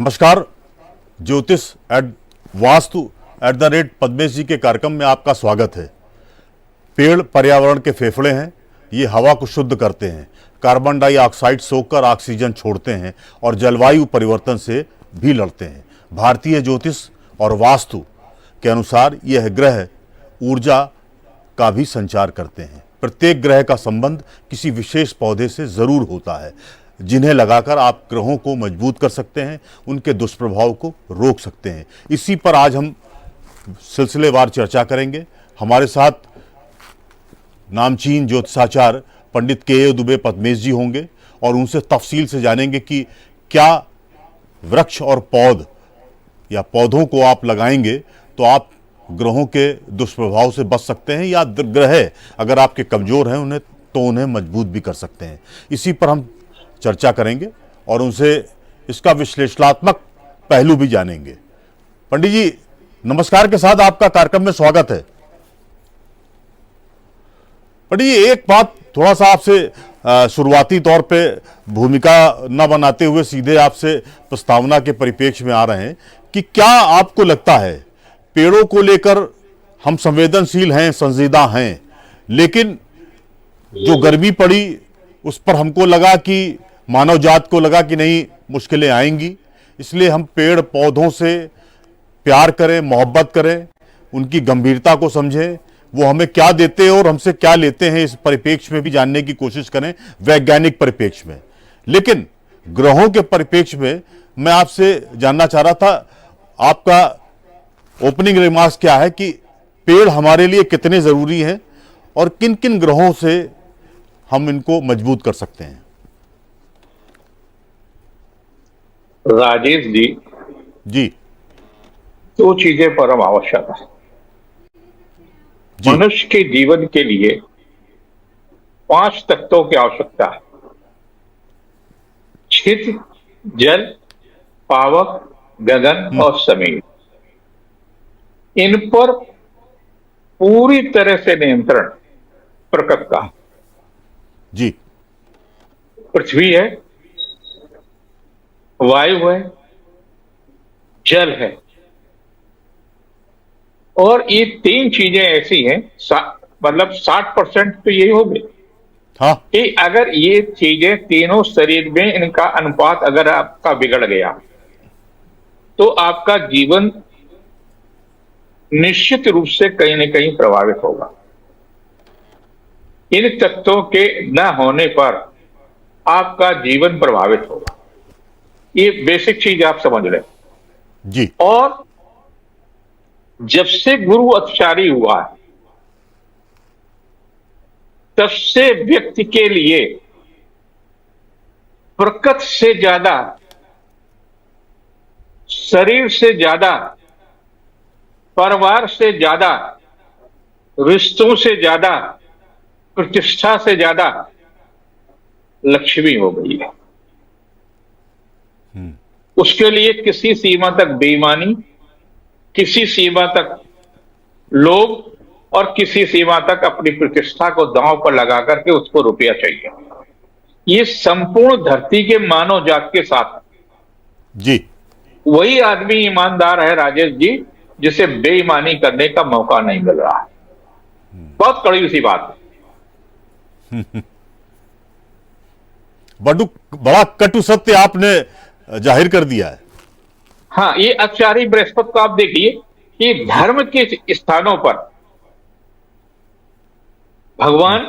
नमस्कार। ज्योतिष एट वास्तु @पद्मेश जी के कार्यक्रम में आपका स्वागत है। पेड़ पर्यावरण के फेफड़े हैं। ये हवा को शुद्ध करते हैं, कार्बन डाइऑक्साइड सोखकर ऑक्सीजन छोड़ते हैं और जलवायु परिवर्तन से भी लड़ते हैं। भारतीय ज्योतिष और वास्तु के अनुसार यह ग्रह ऊर्जा का भी संचार करते हैं। प्रत्येक ग्रह का संबंध किसी विशेष पौधे से जरूर होता है, जिन्हें लगाकर आप ग्रहों को मजबूत कर सकते हैं, उनके दुष्प्रभाव को रोक सकते हैं। इसी पर आज हम सिलसिलेवार चर्चा करेंगे। हमारे साथ नामचीन ज्योतिषाचार्य पंडित के दुबे पद्मेश जी होंगे और उनसे तफसील से जानेंगे कि क्या वृक्ष और पौधों को आप लगाएंगे तो आप ग्रहों के दुष्प्रभाव से बच सकते हैं, या ग्रह अगर आपके कमजोर हैं उन्हें मजबूत भी कर सकते हैं। इसी पर हम चर्चा करेंगे और उनसे इसका विश्लेषणात्मक पहलू भी जानेंगे। पंडित जी नमस्कार के साथ आपका कार्यक्रम में स्वागत है। पंडित जी एक बात थोड़ा सा आपसे शुरुआती तौर पे भूमिका न बनाते हुए सीधे आपसे प्रस्तावना के परिप्रेक्ष्य में आ रहे हैं कि क्या आपको लगता है पेड़ों को लेकर हम संवेदनशील हैं, संजीदा हैं, लेकिन जो गर्मी पड़ी उस पर हमको लगा कि मानव जात को लगा कि नहीं मुश्किलें आएंगी, इसलिए हम पेड़ पौधों से प्यार करें, मोहब्बत करें, उनकी गंभीरता को समझें, वो हमें क्या देते हैं और हमसे क्या लेते हैं, इस परिप्रेक्ष्य में भी जानने की कोशिश करें, वैज्ञानिक परिप्रेक्ष्य में। लेकिन ग्रहों के परिप्रेक्ष्य में मैं आपसे जानना चाह रहा था, आपका ओपनिंग रिमार्क्स क्या है कि पेड़ हमारे लिए कितने जरूरी हैं और किन किन ग्रहों से हम इनको मजबूत कर सकते हैं। राजेश जी, दो चीजें परम आवश्यक है मनुष्य के जीवन के लिए। 5 तत्वों की आवश्यकता है: क्षिति, जल, पावक, गगन और जमीन। इन पर पूरी तरह से नियंत्रण प्रकृति का जी। पृथ्वी है, वायु है, जल है, और ये 3 चीजें ऐसी हैं, मतलब 60% तो यही हो गए। हाँ। कि अगर ये चीजें तीनों शरीर में इनका अनुपात अगर आपका बिगड़ गया तो आपका जीवन निश्चित रूप से कहीं न कहीं प्रभावित होगा। इन तत्वों के न होने पर आपका जीवन प्रभावित होगा। ये बेसिक चीज आप समझ लें जी। और जब से गुरु अत्याचारी हुआ है तब से व्यक्ति के लिए प्रकृति से ज्यादा, शरीर से ज्यादा, परिवार से ज्यादा, रिश्तों से ज्यादा, प्रतिष्ठा से ज्यादा लक्ष्मी हो गई है। उसके लिए किसी सीमा तक बेईमानी, किसी सीमा तक लोभ और किसी सीमा तक अपनी प्रतिष्ठा को दांव पर लगा करके उसको रुपया चाहिए। ये संपूर्ण धरती के मानव जात के साथ जी। वही आदमी ईमानदार है राजेश जी, जिसे बेईमानी करने का मौका नहीं मिल रहा है। बहुत कड़ी सी बात है। बड़ा कटु सत्य आपने जाहिर कर दिया है। हाँ, ये अत्याचारी बृहस्पति को आप देखिए कि धर्म के स्थानों पर भगवान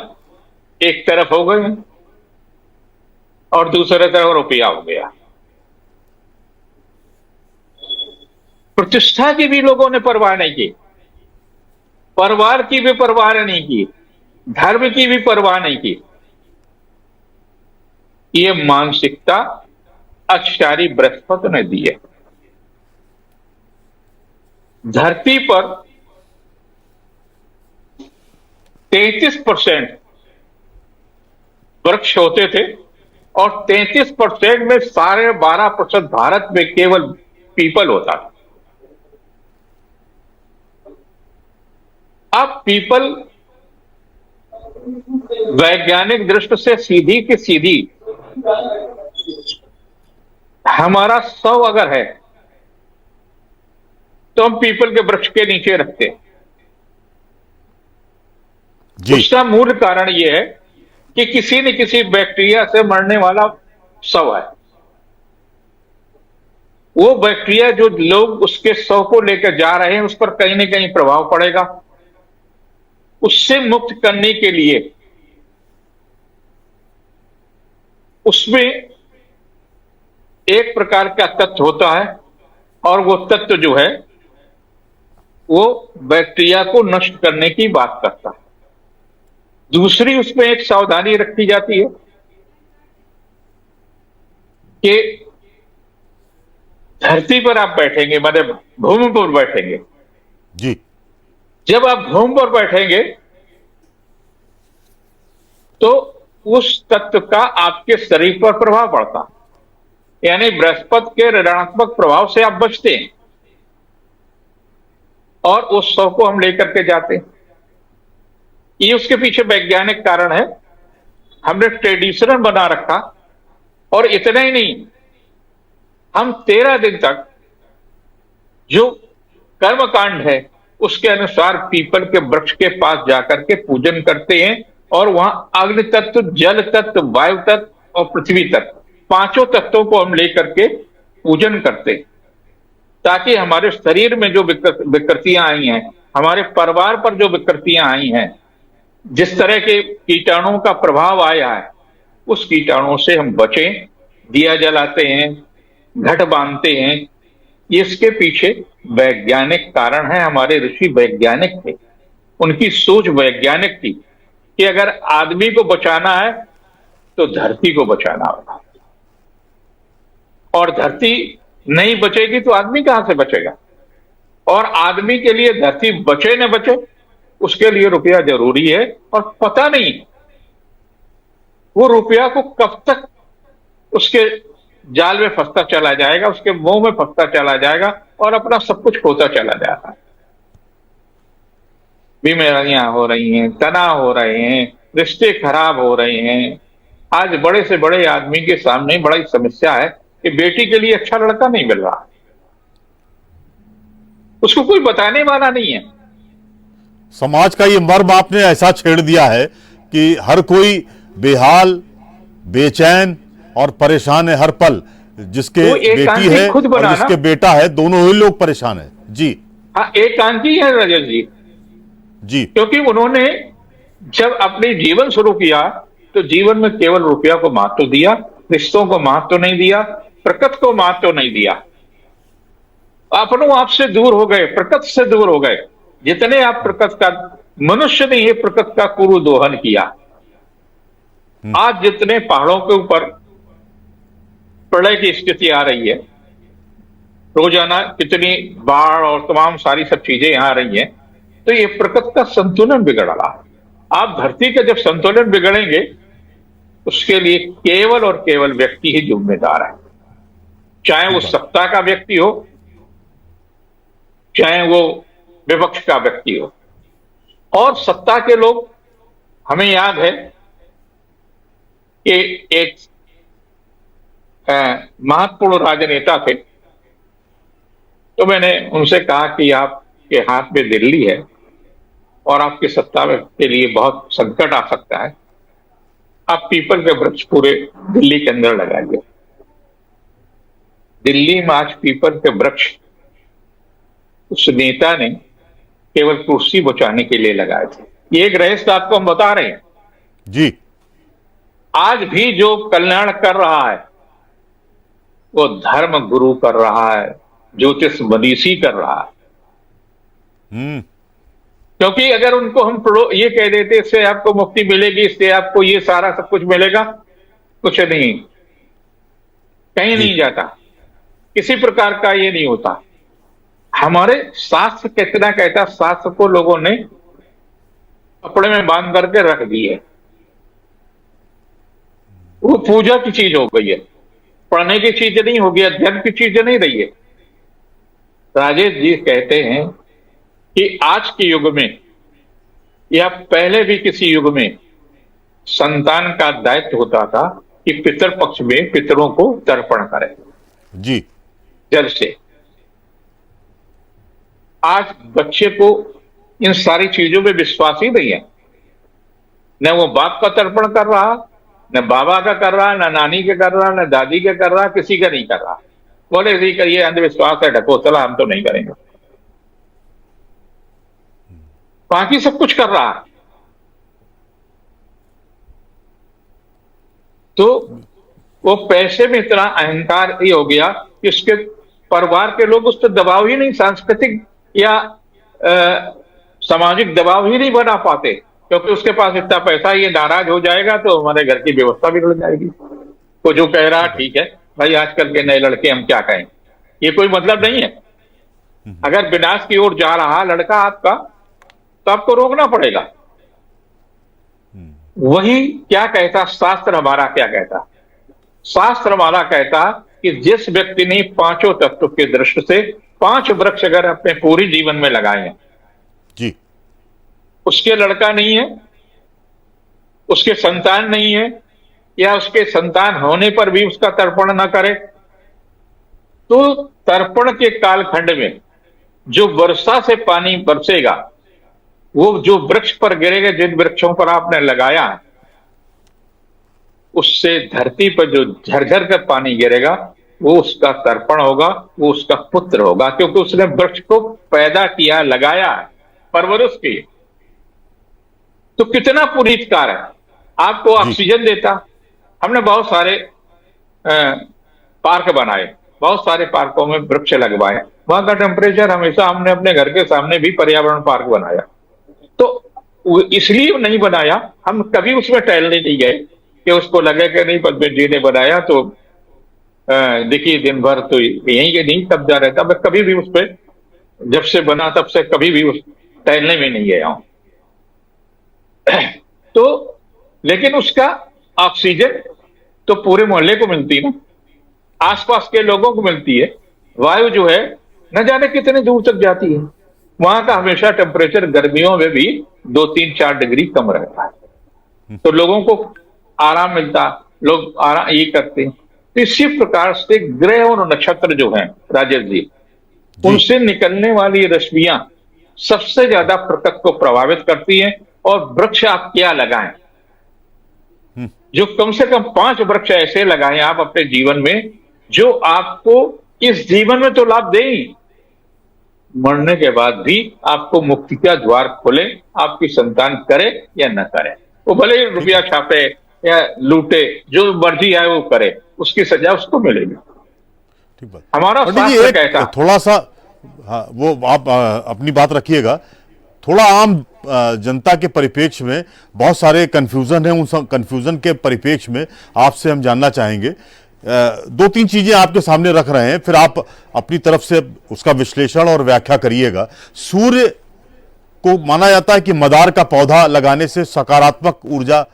एक तरफ हो गए और दूसरे तरफ रुपया हो गया। प्रतिष्ठा की भी लोगों ने परवाह नहीं की, परिवार की भी परवाह नहीं की, धर्म की भी परवाह नहीं की। ये मानसिकता अत्याचारी बृहस्पति ने दी है। धरती पर 33% वृक्ष होते थे और 33% में 12.5% भारत में केवल पीपल होता था। अब पीपल वैज्ञानिक दृष्टि से सीधी की सीधी हमारा शव अगर है तो हम पीपल के वृक्ष के नीचे रखते हैं। जी उसका मूल कारण यह है कि किसी न किसी बैक्टीरिया से मरने वाला शव है। वो बैक्टीरिया जो लोग उसके शव को लेकर जा रहे हैं उस पर कहीं ना कहीं प्रभाव पड़ेगा। उससे मुक्त करने के लिए उसमें एक प्रकार का तत्व होता है और वो तत्व जो है वो बैक्टीरिया को नष्ट करने की बात करता है। दूसरी उसमें एक सावधानी रखी जाती है कि धरती पर आप बैठेंगे, मतलब भूमि पर बैठेंगे। जी जब आप भूमि पर बैठेंगे तो उस तत्व का आपके शरीर पर प्रभाव पड़ता, यानी बृहस्पति के ऋणात्मक प्रभाव से आप बचते हैं और उस शव को हम लेकर के जाते हैं। ये उसके पीछे वैज्ञानिक कारण है। हमने ट्रेडिशनल बना रखा और इतना ही नहीं, हम 13 दिन तक जो कर्मकांड है उसके अनुसार पीपल के वृक्ष के पास जाकर के पूजन करते हैं और वहां अग्नि तत्व, जल तत्व, वायु तत्व और पृथ्वी तत्व, पांचों तत्वों को हम लेकर के पूजन करते हैं ताकि हमारे शरीर में जो विकृतियां आई हैं, हमारे परिवार पर जो विकृतियां आई हैं, जिस तरह के कीटाणुओं का प्रभाव आया है उस कीटाणुओं से हम बचें। दिया जलाते हैं, घट बांधते हैं। इसके पीछे वैज्ञानिक कारण है। हमारे ऋषि वैज्ञानिक थे, उनकी सोच वैज्ञानिक थी कि अगर आदमी को बचाना है तो धरती को बचाना होगा, और धरती नहीं बचेगी तो आदमी कहां से बचेगा। और आदमी के लिए धरती बचे न बचे उसके लिए रुपया जरूरी है, और पता नहीं वो रुपया को कब तक उसके जाल में फंसता चला जाएगा, उसके मुंह में फंसता चला जाएगा और अपना सब कुछ खोता चला जाएगा। बीमारियां हो रही हैं, तनाव हो रहे हैं, रिश्ते खराब हो रहे हैं। आज बड़े से बड़े आदमी के सामने बड़ी समस्या है कि बेटी के लिए अच्छा लड़का नहीं मिल रहा, उसको कोई बताने वाला नहीं है। समाज का ये मर्म आपने ऐसा छेड़ दिया है कि हर कोई बेहाल, बेचैन और परेशान है हर पल। जिसके बेटी है खुद और जिसके बेटा है, दोनों ही लोग परेशान है। जी हाँ, एकांती है रजत जी। जी क्योंकि उन्होंने जब अपनी जीवन शुरू किया तो जीवन में केवल रुपया को महत्व दिया, रिश्तों को महत्व नहीं दिया, प्रकृति को महत्व नहीं दिया। अपनों आप से दूर हो गए, प्रकृति से दूर हो गए। जितने आप प्रकृति का, मनुष्य ने ये प्रकृति का कुरु दोहन किया। आज जितने पहाड़ों के ऊपर प्रलय की स्थिति आ रही है, रोजाना कितनी बाढ़ और तमाम सारी सब चीजें यहां आ रही हैं, तो ये प्रकृति का संतुलन बिगड़ रहा है। आप धरती का जब संतुलन बिगड़ेंगे उसके लिए केवल और केवल व्यक्ति ही जिम्मेदार है, चाहे वो सत्ता का व्यक्ति हो, चाहे वो विपक्ष का व्यक्ति हो। और सत्ता के लोग, हमें याद है कि एक महत्वपूर्ण राजनेता थे, तो मैंने उनसे कहा कि आपके हाथ में दिल्ली है और आपकी सत्ता के लिए बहुत संकट आ सकता है, आप पीपल के वृक्ष पूरे दिल्ली के अंदर लगाइए। दिल्ली में आज पीपल के वृक्ष उस नेता ने केवल कुर्सी बचाने के लिए लगाए थे। ये एक रहस्य आपको हम बता रहे हैं जी। आज भी जो कल्याण कर रहा है वो धर्म गुरु कर रहा है, ज्योतिष मनीषी कर रहा है। क्योंकि अगर उनको हम ये कह देते इससे आपको मुक्ति मिलेगी, इससे आपको ये सारा सब कुछ मिलेगा, कुछ नहीं, कहीं नहीं जाता, किसी प्रकार का ये नहीं होता। हमारे शास्त्र कितना कहता, शास्त्र को लोगों ने कपड़े में बांध करके रख दी है, वो पूजा की चीज हो गई है, पढ़ने की चीज नहीं हो गई, अध्ययन की चीज नहीं रही है। राजेश जी कहते हैं कि आज के युग में या पहले भी किसी युग में संतान का दायित्व होता था कि पितर पक्ष में पितरों को तर्पण करें। जी। जल से। आज बच्चे को इन सारी चीजों में विश्वास ही नहीं है। न वो बाप का तर्पण कर रहा, न बाबा का कर रहा, न नानी का कर रहा, न दादी का कर रहा, किसी का नहीं कर रहा। बोले जी करिए, अंधविश्वास है, ढको चला, हम तो नहीं करेंगे। बाकी सब कुछ कर रहा है। तो वो पैसे में इतना अहंकार ही हो गया कि उसके परिवार के लोग उस पर दबाव ही नहीं, सांस्कृतिक या सामाजिक दबाव ही नहीं बना पाते, क्योंकि उसके पास इतना पैसा, ये नाराज हो जाएगा तो हमारे घर की व्यवस्था बिगड़ जाएगी। तो जो कह रहा ठीक है भाई, आजकल के नए लड़के हम क्या कहें, ये कोई मतलब नहीं है। अगर विनाश की ओर जा रहा लड़का आपका, तो आपको रोकना पड़ेगा। वही क्या कहता शास्त्र, हमारा क्या कहता? शास्त्र हमारा कहता कि जिस व्यक्ति ने पांचों तत्व की दृष्टि से 5 वृक्ष अगर अपने पूरी जीवन में लगाए हैं, जी। उसके लड़का नहीं है, उसके संतान नहीं है, या उसके संतान होने पर भी उसका तर्पण न करे, तो तर्पण के कालखंड में जो वर्षा से पानी बरसेगा, वो जो वृक्ष पर गिरेगा, जिन वृक्षों पर आपने लगाया है, उससे धरती पर जो झरझर कर पानी गिरेगा, वो उसका तर्पण होगा, वो उसका पुत्र होगा, क्योंकि उसने वृक्ष को पैदा किया, लगाया, परवरिश की। तो कितना पुनीतकार है। आपको ऑक्सीजन देता। हमने बहुत सारे पार्क बनाए, बहुत सारे पार्कों में वृक्ष लगवाए, वहां का टेम्परेचर हमेशा, हमने अपने घर के सामने भी पर्यावरण पार्क बनाया। तो इसलिए नहीं बनाया, हम कभी उसमें टहलने नहीं गए कि उसको लगे कि नहीं पद्म जी ने बनाया तो देखिए दिन भर तो यहीं के नहीं कब्जा रहता। मैं कभी भी उस पर, जब से बना तब से कभी भी उस टहलने में नहीं गया हूं। तो लेकिन उसका ऑक्सीजन तो पूरे मोहल्ले को मिलती है ना, आसपास के लोगों को मिलती है। वायु जो है न जाने कितने दूर तक जाती है। वहां का हमेशा टेम्परेचर गर्मियों में भी 2-3-4 डिग्री कम रहता है, तो लोगों को आराम मिलता, लोग आराम ये करते हैं। तो इसी प्रकार से ग्रह और नक्षत्र जो हैं राजेश जी, उनसे निकलने वाली रश्मियां सबसे ज्यादा प्रकृति को प्रभावित करती हैं। और वृक्ष आप क्या लगाएं, जो कम से कम 5 वृक्ष ऐसे लगाएं आप अपने जीवन में, जो आपको इस जीवन में तो लाभ दें ही, मरने के बाद भी आपको मुक्ति का द्वार खोले, आपकी संतान करे या न करे। वो भले ही रुपया छापे या लूटे, जो मर्जी आए वो करे, उसकी सजा उसको मिलेगी। ठीक बात। हमारा शास्त्र कहता, थोड़ा सा, हाँ, वो आप अपनी बात रखिएगा। थोड़ा आम जनता के परिप्रेक्ष्य में बहुत सारे कंफ्यूजन हैं, उन कंफ्यूजन के परिप्रेक्ष्य में आपसे हम जानना चाहेंगे। 2-3 चीजें आपके सामने रख रहे हैं, फिर आप अपनी तरफ से उसका विश्लेषण और व्याख्या करिएगा। सूर्य को माना जाता है कि मदार का पौधा लगाने से सकारात्मक ऊर्जा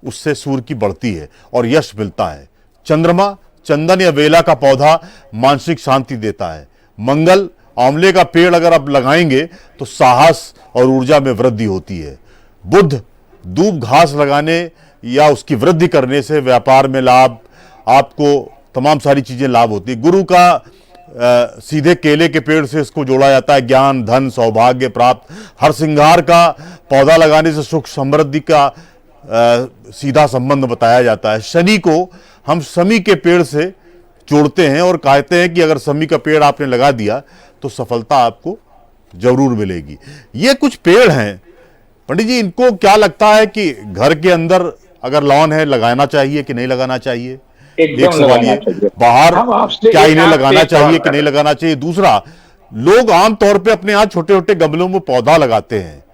उससे सूर्य की बढ़ती है और यश मिलता है। चंद्रमा, चंदन या बेला का पौधा मानसिक शांति देता है। मंगल, आंवले का पेड़ अगर आप लगाएंगे तो साहस और ऊर्जा में वृद्धि होती है। बुध, दूब घास लगाने या उसकी वृद्धि करने से व्यापार में लाभ, आपको तमाम सारी चीजें लाभ होती है। गुरु का सीधे केले के पेड़ से इसको जोड़ा जाता है, ज्ञान, धन, सौभाग्य प्राप्त। हर श्रृंगार का पौधा लगाने से सुख समृद्धि का सीधा संबंध बताया जाता है। शनि को हम समी के पेड़ से जोड़ते हैं और कहते हैं कि अगर समी का पेड़ आपने लगा दिया तो सफलता आपको जरूर मिलेगी। ये कुछ पेड़ हैं पंडित जी, इनको क्या लगता है कि घर के अंदर अगर लॉन है लगाना चाहिए कि नहीं लगाना चाहिए? एक सवाल ये, बाहर क्या इन्हें लगाना चाहिए कि नहीं लगाना चाहिए? दूसरा, लोग आमतौर पे अपने यहाँ छोटे छोटे गमलों में पौधा लगाते हैं,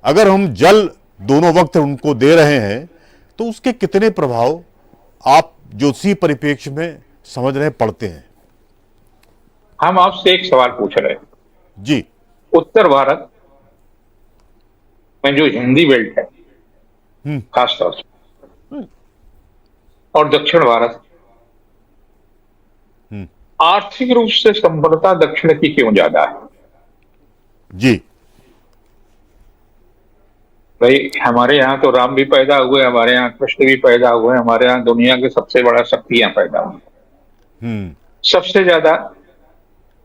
अगर हम जल दोनों वक्त उनको दे रहे हैं तो उसके कितने प्रभाव आप ज्योतिषीय परिप्रेक्ष्य में समझ रहे पड़ते हैं? हम आपसे एक सवाल पूछ रहे हैं जी। उत्तर भारत में जो हिंदी बेल्ट है खासतौर से, और दक्षिण भारत, आर्थिक रूप से संपन्नता दक्षिण की क्यों ज्यादा है? जी भाई, हमारे यहाँ तो राम भी पैदा हुए, हमारे यहाँ कृष्ण भी पैदा हुए, हमारे यहाँ दुनिया के सबसे बड़ा शक्तियां पैदा हुई। सबसे ज्यादा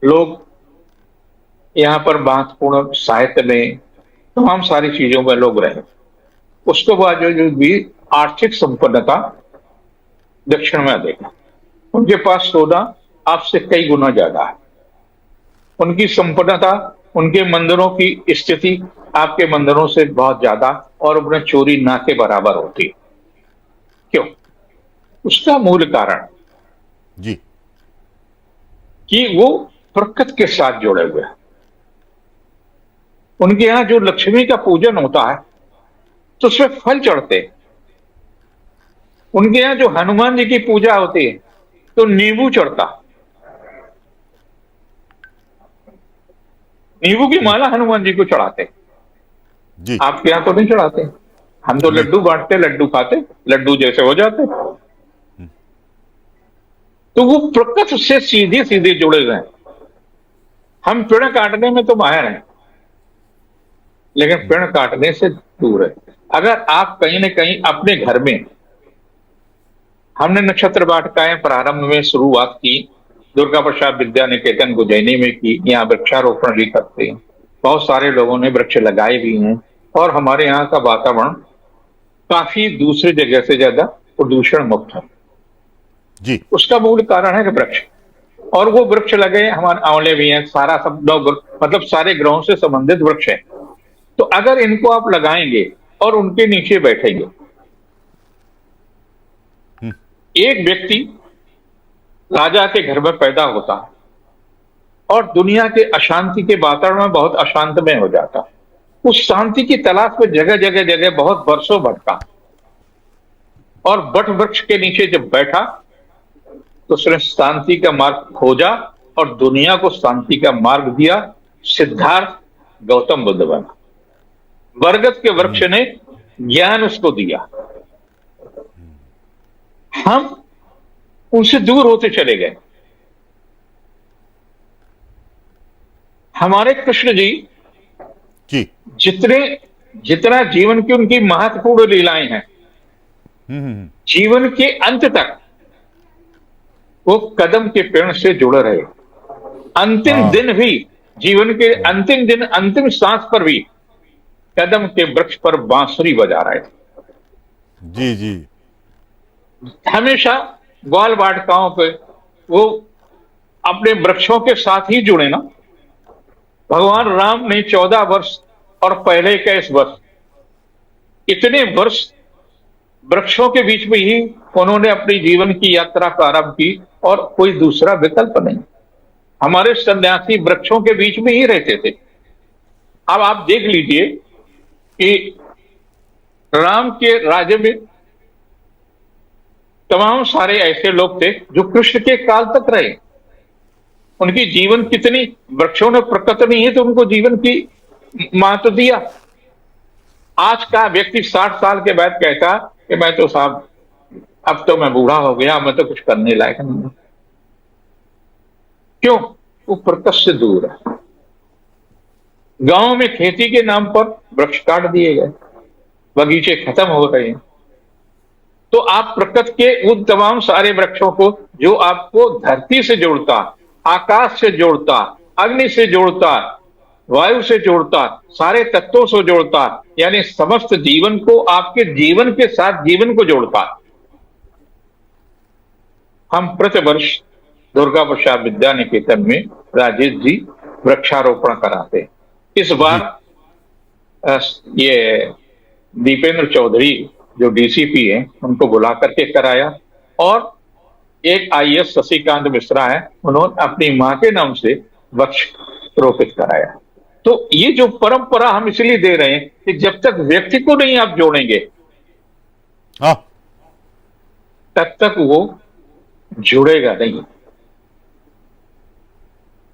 लोग यहाँ पर महत्वपूर्ण साहित्य में तमाम सारी चीजों में लोग रहे। उसके बाद जो भी आर्थिक संपन्नता दक्षिण में अधिक है। उनके पास सोना आपसे कई गुना ज्यादा है। उनकी संपन्नता, उनके मंदिरों की स्थिति आपके मंदिरों से बहुत ज्यादा और उन्हें चोरी ना के बराबर होती है। क्यों? उसका मूल कारण जी कि वो प्रकृति के साथ जुड़े हुए हैं। उनके यहां जो लक्ष्मी का पूजन होता है तो उसमें फल चढ़ते हैं। उनके यहां जो हनुमान जी की पूजा होती है तो नींबू चढ़ता। नींबू की माला हनुमान जी को चढ़ाते। जी आपके यहां तो नहीं चढ़ाते। हम तो नहीं। लड्डू बांटते, लड्डू खाते, लड्डू जैसे हो जाते। तो वो प्रकृति से सीधे सीधे जुड़े हुए हैं। हम पेड़ काटने में तो माहिर हैं, लेकिन पेड़ काटने से दूर है। अगर आप कहीं ना कहीं अपने घर में, हमने नक्षत्र वाटिकाएं प्रारंभ में शुरुआत की, दुर्गा प्रसाद विद्या निकेतन उज्जैनी में की। यहाँ वृक्षारोपण भी करते हैं, बहुत सारे लोगों ने वृक्ष लगाए भी हैं और हमारे यहाँ का वातावरण काफी दूसरी जगह से ज्यादा प्रदूषण मुक्त है। जी उसका मूल कारण है कि वृक्ष, और वो वृक्ष लगे हमारे आंवले भी हैं, सारा सब लोग मतलब सारे ग्रहों से संबंधित वृक्ष है। तो अगर इनको आप लगाएंगे और उनके नीचे बैठेंगे, एक व्यक्ति राजा के घर में पैदा होता और दुनिया के अशांति के वातावरण में बहुत अशांतमय हो जाता। उस शांति की तलाश में जगह जगह जगह बहुत वर्षों भटका और वट वृक्ष के नीचे जब बैठा तो उसने शांति का मार्ग खोजा और दुनिया को शांति का मार्ग दिया। सिद्धार्थ गौतम बुद्ध बना। बरगद के वृक्ष ने ज्ञान उसको दिया। हम उनसे दूर होते चले गए। हमारे कृष्ण जी जी जितना जीवन की उनकी महत्वपूर्ण लीलाएं हैं, जीवन के अंत तक वो कदम के पेड़ से जुड़े रहे। अंतिम दिन भी, जीवन के अंतिम दिन, अंतिम सांस पर भी कदम के वृक्ष पर बांसुरी बजा रहे थे। जी जी हमेशा ग्वाल वाटिकाओं पे वो अपने वृक्षों के साथ ही जुड़े ना। भगवान राम ने 14 वर्ष और पहले 21 वर्ष, इतने वर्ष वृक्षों के बीच में ही उन्होंने अपनी जीवन की यात्रा प्रारंभ की और कोई दूसरा विकल्प नहीं। हमारे सन्यासी वृक्षों के बीच में ही रहते थे। अब आप देख लीजिए कि राम के राज्य में तमाम सारे ऐसे लोग थे जो कृष्ण के काल तक रहे। उनकी जीवन कितनी, वृक्षों ने प्रकृति नहीं है तो उनको जीवन की महत्व दिया। आज का व्यक्ति 60 साल के बाद कहता कि मैं तो साहब अब तो मैं बूढ़ा हो गया, मैं तो कुछ करने लायक नहीं। क्यों? वो प्रकृति से दूर है। गांव में खेती के नाम पर वृक्ष काट दिए गए, बगीचे खत्म हो गए हैं। तो आप प्रकृति के उन तमाम सारे वृक्षों को जो आपको धरती से जोड़ता, आकाश से जोड़ता, अग्नि से जोड़ता, वायु से जोड़ता, सारे तत्वों से जोड़ता, यानी समस्त जीवन को, आपके जीवन के साथ जीवन को जोड़ता। हम प्रतिवर्ष दुर्गा प्रसाद विद्या निकेतन में राजेश जी वृक्षारोपण कराते। इस बार ये दीपेंद्र चौधरी जो डीसीपी हैं उनको बुला करके कराया और एक आईएएस शशिकांत मिश्रा है, उन्होंने अपनी मां के नाम से वृक्ष रोपित कराया। तो ये जो परंपरा हम इसलिए दे रहे हैं कि जब तक व्यक्ति को नहीं आप जोड़ेंगे तब तक वो जुड़ेगा नहीं।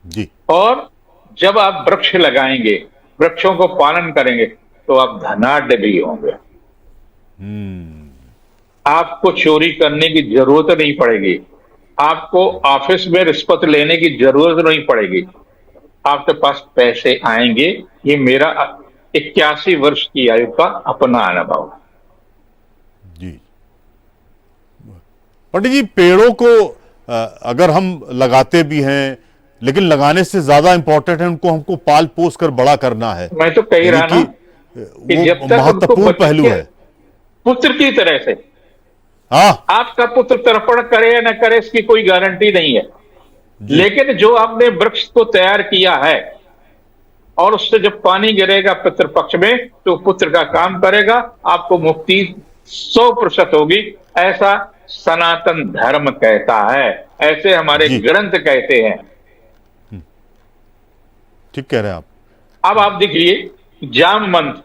जी और जब आप वृक्ष लगाएंगे, वृक्षों को पालन करेंगे तो आप धनाढ्य भी होंगे। आपको चोरी करने की जरूरत नहीं पड़ेगी, आपको ऑफिस में रिश्वत लेने की जरूरत नहीं पड़ेगी, आपके पास पैसे आएंगे। ये मेरा 81 वर्ष की आयु का अपना अनुभव। जी पंडित जी, पेड़ों को अगर हम लगाते भी हैं, लेकिन लगाने से ज्यादा इंपॉर्टेंट है उनको हमको पाल पोस कर बड़ा करना है। मैं तो कह रहा यानी ना कि कि वो जब तक उनको महत्वपूर्ण बच्चे पहलू के है। पुत्र की तरह से, हाँ आपका पुत्र तर्पण करे या न करे इसकी कोई गारंटी नहीं है, जी। लेकिन जो आपने वृक्ष को तैयार किया है और उससे जब पानी गिरेगा पितृपक्ष में तो पुत्र का काम करेगा, आपको मुक्ति 100% होगी, ऐसा सनातन धर्म कहता है, ऐसे हमारे जी ग्रंथ कहते हैं। ठीक कह रहे हैं आप। अब आप देखिए जामवंत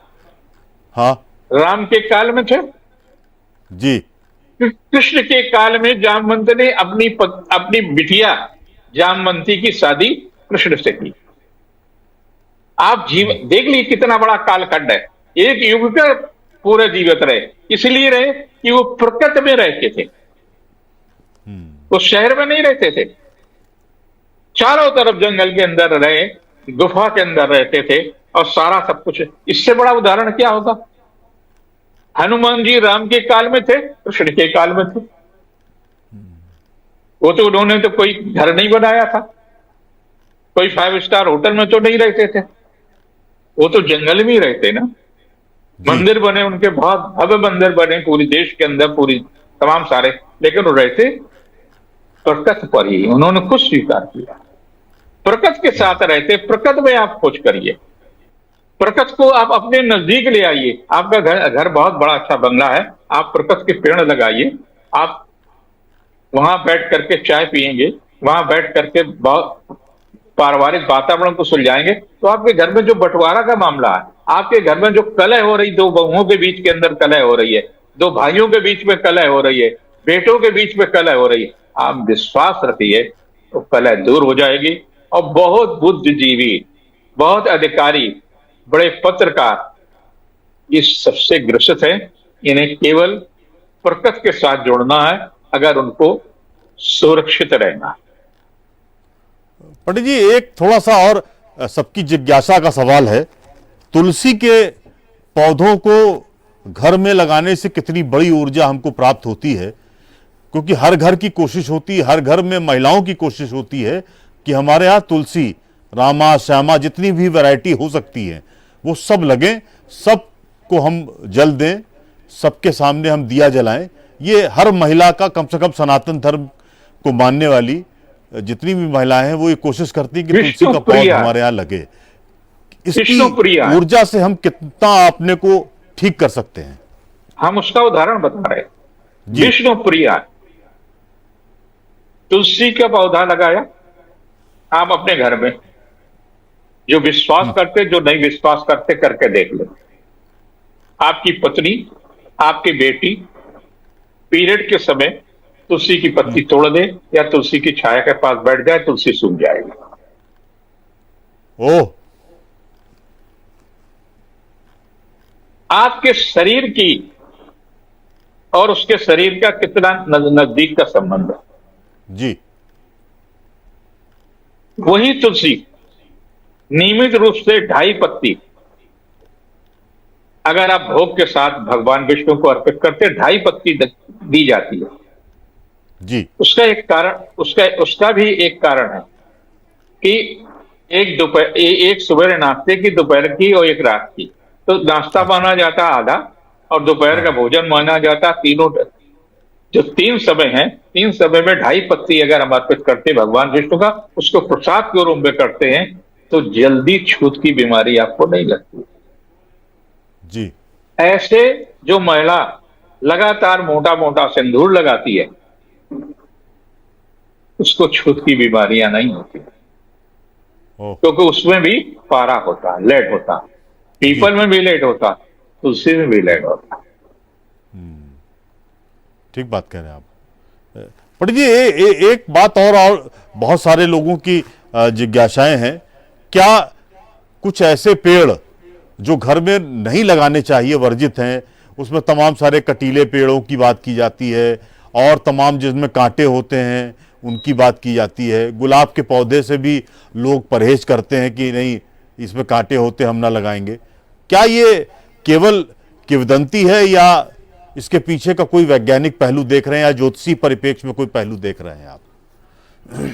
हाँ राम के काल में थे, जी कृष्ण के काल में जामवंत ने अपनी बिटिया जामवंती की शादी कृष्ण से की। आप देख लीजिए कितना बड़ा कालखंड है। एक युग पे पूरे जीवित रहे, इसलिए रहे कि वो प्रकृति में रहते थे, वो शहर में नहीं रहते थे, चारों तरफ जंगल के अंदर रहे, गुफा के अंदर रहते थे और सारा सब कुछ। इससे बड़ा उदाहरण क्या होगा? हनुमान जी राम के काल में थे, कृष्ण के काल में थे। वो तो उन्होंने तो कोई घर नहीं बनाया था, कोई 5 स्टार होटल में तो नहीं रहते थे, वो तो जंगल में ही रहते ना। जी मंदिर बने उनके, बहुत भव्य मंदिर बने पूरी देश के अंदर, पूरी तमाम सारे, लेकिन वो रहते प्रकृति पर ही। उन्होंने खुद स्वीकार किया, प्रकृति के साथ रहते। प्रकृति में आप खोज करिए, प्रकृति को आप अपने नजदीक ले आइए। आपका घर बहुत बड़ा अच्छा बंगला है, आप प्रकृति के पेड़ लगाइए, आप वहां बैठ करके चाय पिएंगे, वहां बैठ करके बहुत पारिवारिक वातावरण को सुलझाएंगे, तो आपके घर में जो बंटवारा का मामला है, आपके घर में जो कलह हो रही, दो बहुओं के बीच के अंदर कलह हो रही है, दो भाइयों के बीच में कलह हो रही है, बेटों के बीच में कलह हो रही है, आप विश्वास रखिए तो कलह दूर हो जाएगी। और बहुत बुद्धिजीवी, बहुत अधिकारी, बड़े पत्रकार इस सबसे ग्रसित हैं। इन्हें केवल प्रकृति के साथ जोड़ना है अगर उनको सुरक्षित रहना है। पंडित जी, एक थोड़ा सा और सबकी जिज्ञासा का सवाल है, तुलसी के पौधों को घर में लगाने से कितनी बड़ी ऊर्जा हमको प्राप्त होती है? क्योंकि हर घर की कोशिश होती है, हर घर में महिलाओं की कोशिश होती है कि हमारे यहाँ तुलसी, रामा, श्यामा, जितनी भी वैरायटी हो सकती है वो सब लगें, सबको हम जल दें, सबके सामने हम दिया जलाएं। ये हर महिला का, कम से कम सनातन धर्म को मानने वाली जितनी भी महिलाएं हैं वो ये कोशिश करती है कि तुलसी का पौधा हमारे यहाँ लगे। इसकी ऊर्जा से हम कितना अपने को ठीक कर सकते हैं? हम उसका उदाहरण बता रहे हैं। विष्णु प्रिया, तुलसी का पौधा लगाया आप अपने घर में, जो विश्वास करते, जो नहीं विश्वास करते, करके देख लो। आपकी पत्नी, आपकी बेटी पीरियड के समय तुलसी की पत्ती तोड़ दे या तुलसी की छाया के पास बैठ जाए, तुलसी सूख जाएगी। ओह, आपके शरीर की और उसके शरीर का कितना नजदीक का संबंध है। जी, वही तुलसी नियमित रूप से 2.5 पत्ती अगर आप भोग के साथ भगवान विष्णु को अर्पित करते, 2.5 पत्ती दी जाती है जी। उसका एक कारण, उसका भी एक कारण है कि एक सुबह नाश्ते की, दोपहर की और एक रात की। तो नाश्ता माना जाता आधा और दोपहर का भोजन माना जाता तीनों। जो 3 समय है, 3 समय में 2.5 पत्ती अगर हम अर्पित करते भगवान विष्णु का, उसको प्रसाद के रूप में करते हैं, तो जल्दी छूत की बीमारी आपको नहीं लगती जी। ऐसे जो महिला लगातार मोटा मोटा सिंदूर लगाती है, उसको छूत की बीमारियां नहीं होती, क्योंकि उसमें भी पारा होता है, लेड होता है। पीपल में भी लेड होता, तुलसी में भी लेड होता। ठीक बात कह रहे हैं आप। पंडित जी, एक बात और बहुत सारे लोगों की जिज्ञासाएं हैं, क्या कुछ ऐसे पेड़ जो घर में नहीं लगाने चाहिए, वर्जित हैं? उसमें तमाम सारे कटीले पेड़ों की बात की जाती है और तमाम जिसमें कांटे होते हैं उनकी बात की जाती है। गुलाब के पौधे से भी लोग परहेज करते हैं कि नहीं, इसमें कांटे होते हम ना लगाएंगे। क्या ये केवल किंवदंती है या इसके पीछे का कोई वैज्ञानिक पहलू देख रहे हैं या ज्योतिषी परिप्रेक्ष्य में कोई पहलू देख रहे हैं आप?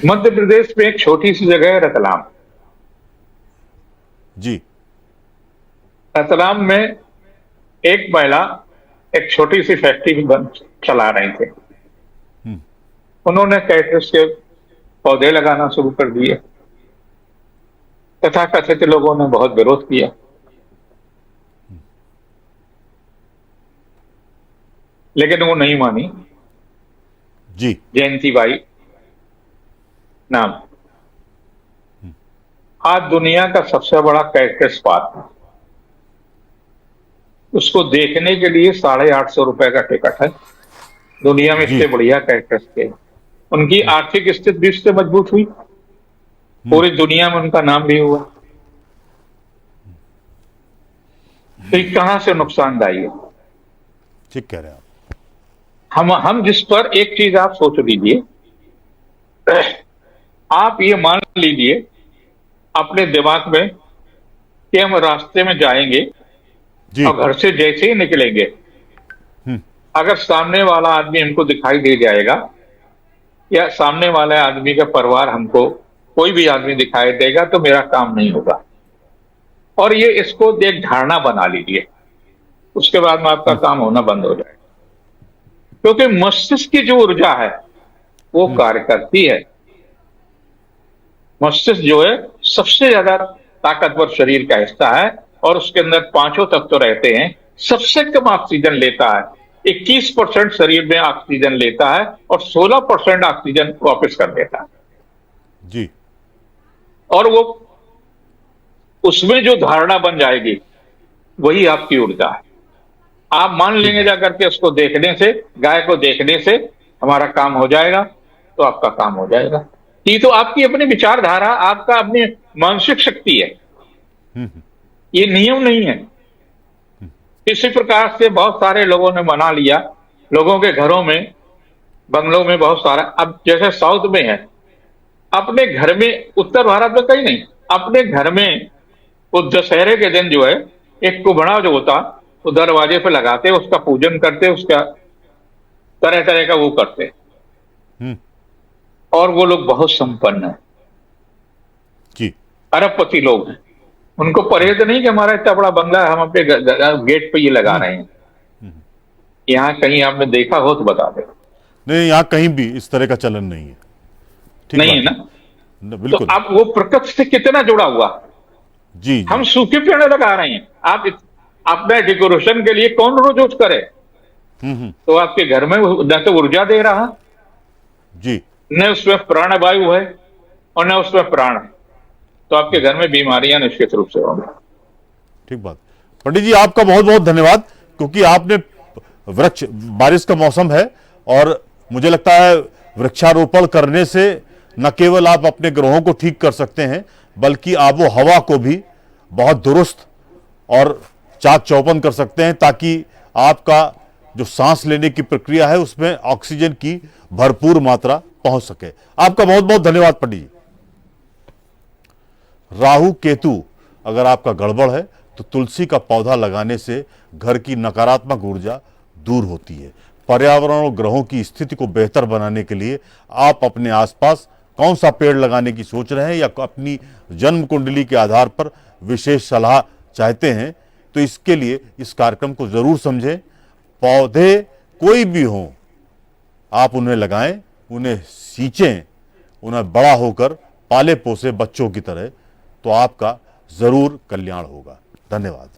मध्य प्रदेश में एक छोटी सी जगह है रतलाम। जी। रतलाम में एक महिला एक छोटी सी फैक्ट्री चला रहे थे। हम्म। उन्होंने कैक्टस के पौधे लगाना शुरू कर दिए। तथाकथित लोगों ने बहुत विरोध किया, लेकिन वो नहीं मानी। जी। जयंतीबाई नाम, आज दुनिया का सबसे बड़ा कैक्टस पार्क है। उसको देखने के लिए 850 रुपए का टिकट है। दुनिया में जी। इतने बढ़िया कैक्टस के, उनकी आर्थिक स्थिति भी इससे मजबूत हुई, पूरी दुनिया में उनका नाम भी हुआ। तो ये कहां से नुकसानदायी है? ठीक कह रहे हैं आप। हम जिस पर एक चीज आप सोच लीजिए, आप ये मान लीजिए अपने दिमाग में कि हम रास्ते में जाएंगे जी। और घर से जैसे ही निकलेंगे, हम्म। अगर सामने वाला आदमी हमको दिखाई दे जाएगा या सामने वाले आदमी का परिवार हमको, कोई भी आदमी दिखाई देगा, तो मेरा काम नहीं होगा। और ये इसको एक धारणा बना लीजिए, उसके बाद में आपका काम होना बंद हो जाएगा। क्योंकि मस्तिष्क की जो ऊर्जा है वो कार्य करती है। मस्तिष्क जो है सबसे ज्यादा ताकतवर शरीर का हिस्सा है और उसके अंदर पांचों तत्व रहते हैं। सबसे कम ऑक्सीजन लेता है, 21% शरीर में ऑक्सीजन लेता है और 16% ऑक्सीजन वापस कर देता है। जी। और वो उसमें जो धारणा बन जाएगी वही आपकी ऊर्जा है। आप मान लेंगे जाकर के उसको देखने से, गाय को देखने से हमारा काम हो जाएगा, तो आपका काम हो जाएगा। ये तो आपकी अपनी विचारधारा, आपका अपनी मानसिक शक्ति है, ये नियम नहीं है। इसी प्रकार से बहुत सारे लोगों ने मना लिया। लोगों के घरों में, बंगलों में बहुत सारा, अब जैसे साउथ में है, अपने घर में, उत्तर भारत में कहीं नहीं, अपने घर में वो दशहरे के दिन जो है एक कुबड़ा जो होता वो दरवाजे पे लगाते, उसका पूजन करते, उसका तरह तरह का वो करते। और वो लोग बहुत संपन्न है, जी। अरबपति लोग हैं। उनको परहेज नहीं कि हमारा इतना बड़ा बंगला है, हम अपने गेट पे ये लगा रहे हैं। यहाँ कहीं आपने देखा हो तो बता दे। नहीं, यहाँ कहीं भी इस तरह का चलन नहीं है। ठीक नहीं है बात ना? बिल्कुल। तो आप वो प्रकृति से कितना जुड़ा हुआ। जी, जी। हम सूखे पेड़ लगा रहे हैं, आप अपने डेकोरेशन के लिए कौन रोज यूज करे? तो आपके घर में न तो ऊर्जा दे रहा, जी, न उसमें प्राणवायु है और न उसमें प्राण है, तो आपके घर में बीमारियां निश्चित रूप से होंगी। ठीक बात। पंडित जी, आपका बहुत बहुत धन्यवाद, क्योंकि आपने वृक्ष, बारिश का मौसम है और मुझे लगता है वृक्षारोपण करने से न केवल आप अपने ग्रहों को ठीक कर सकते हैं, बल्कि आबो हवा को भी बहुत दुरुस्त और चाक चौबंद कर सकते हैं, ताकि आपका जो सांस लेने की प्रक्रिया है उसमें ऑक्सीजन की भरपूर मात्रा पहुंच सके। आपका बहुत बहुत धन्यवाद पंडित जी। राहु केतु अगर आपका गड़बड़ है तो तुलसी का पौधा लगाने से घर की नकारात्मक ऊर्जा दूर होती है। पर्यावरण और ग्रहों की स्थिति को बेहतर बनाने के लिए आप अपने आसपास कौन सा पेड़ लगाने की सोच रहे हैं या अपनी जन्म कुंडली के आधार पर विशेष सलाह चाहते हैं, तो इसके लिए इस कार्यक्रम को जरूर समझें। पौधे कोई भी हों, आप उन्हें लगाएं, उन्हें सींचें, उन्हें बड़ा होकर पाले पोसे बच्चों की तरह, तो आपका जरूर कल्याण होगा। धन्यवाद।